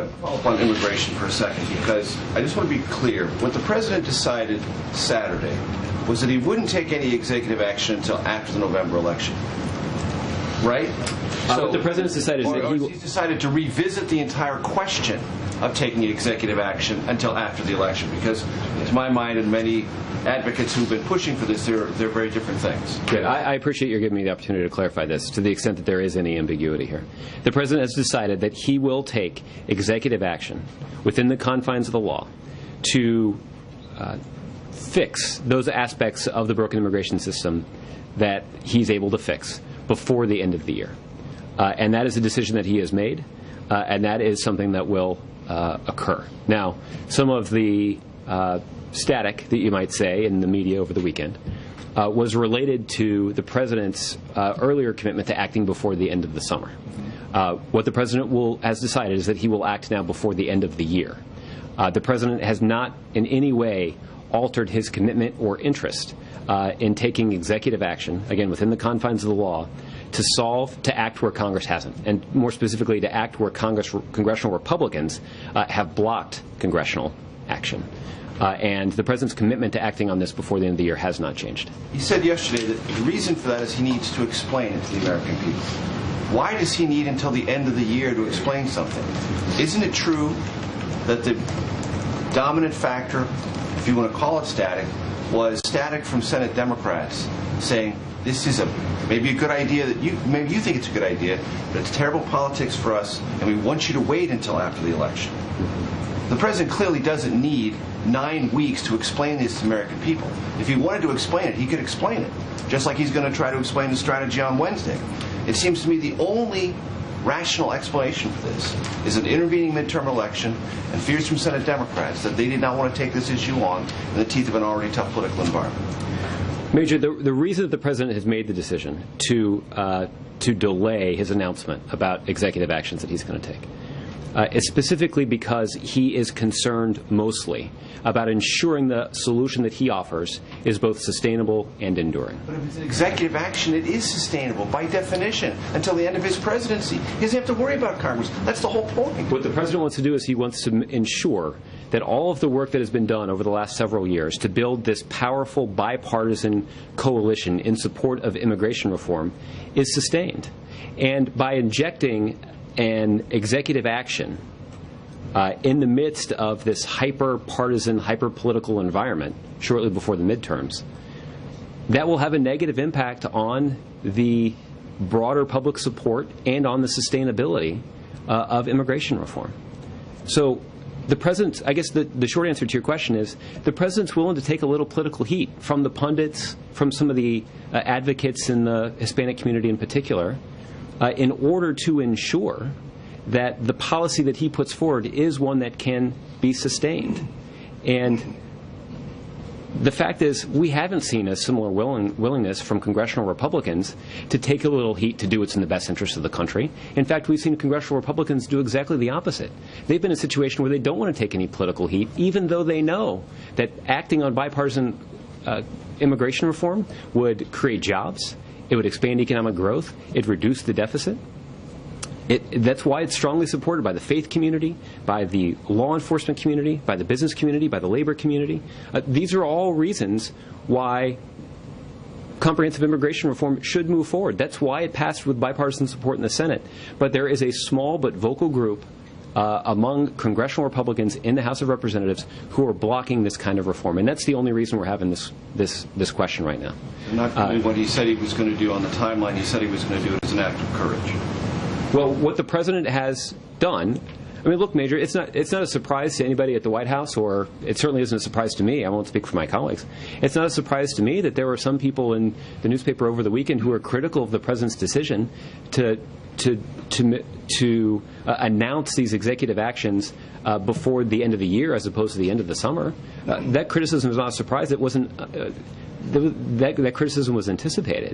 want to follow up on immigration for a second, because I just want to be clear. What the President decided Saturday was that he wouldn't take any executive action until after the November election. Right? So what the President's decided is that he's decided to revisit the entire question of taking executive action until after the election, because to my mind and many advocates who've been pushing for this, they're very different things. Good. I appreciate you giving me the opportunity to clarify this to the extent that there is any ambiguity here. The President has decided that he will take executive action within the confines of the law to fix those aspects of the broken immigration system that he's able to fix before the end of the year. And that is a decision that he has made, and that is something that will occur. Now, some of the static that you might say in the media over the weekend was related to the President's earlier commitment to acting before the end of the summer. What the President has decided is that he will act now before the end of the year. The President has not in any way altered his commitment or interest in taking executive action, again, within the confines of the law, to act where Congress hasn't, and more specifically to act where congressional Republicans have blocked congressional action. And the President's commitment to acting on this before the end of the year has not changed. He said yesterday that the reason for that is he needs to explain it to the American people. Why does he need until the end of the year to explain something? Isn't it true that the dominant factor, if you want to call it static, was static from Senate Democrats saying this is maybe a good idea, maybe you think it's a good idea, but it's terrible politics for us, and we want you to wait until after the election. The President clearly doesn't need 9 weeks to explain this to American people. If he wanted to explain it, he could explain it, just like he's going to try to explain the strategy on Wednesday. It seems to me the only rational explanation for this is an intervening midterm election and fears from Senate Democrats that they did not want to take this issue on in the teeth of an already tough political environment. Major, the reason that the President has made the decision to delay his announcement about executive actions that he's going to take is specifically because he is concerned mostly about ensuring the solution that he offers is both sustainable and enduring. But if it's an executive action, it is sustainable by definition until the end of his presidency. He doesn't have to worry about Congress. That's the whole point. What the President wants to do is he wants to ensure that all of the work that has been done over the last several years to build this powerful bipartisan coalition in support of immigration reform is sustained. And by injecting an executive action in the midst of this hyper-partisan, hyper-political environment shortly before the midterms, that will have a negative impact on the broader public support and on the sustainability of immigration reform. So the President, I guess the short answer to your question is the President's willing to take a little political heat from the pundits, from some of the advocates in the Hispanic community in particular, in order to ensure that the policy that he puts forward is one that can be sustained. And the fact is, we haven't seen a similar willingness from congressional Republicans to take a little heat to do what's in the best interest of the country. In fact, we've seen congressional Republicans do exactly the opposite. They've been in a situation where they don't want to take any political heat, even though they know that acting on bipartisan immigration reform would create jobs, it would expand economic growth, it'd reduce the deficit. That's why it's strongly supported by the faith community, by the law enforcement community, by the business community, by the labor community. These are all reasons why comprehensive immigration reform should move forward. That's why it passed with bipartisan support in the Senate. But there is a small but vocal group among congressional Republicans in the House of Representatives who are blocking this kind of reform. And that's the only reason we're having this question right now. Not really what he said he was going to do on the timeline. He said he was going to do it as an act of courage. Well, what the President has done, I mean, look, Major, it's not a surprise to anybody at the White House, or it certainly isn't a surprise to me. I won't speak for my colleagues. It's not a surprise to me that there were some people in the newspaper over the weekend who were critical of the President's decision to announce these executive actions before the end of the year as opposed to the end of the summer. That criticism is not a surprise. It wasn't. That criticism was anticipated.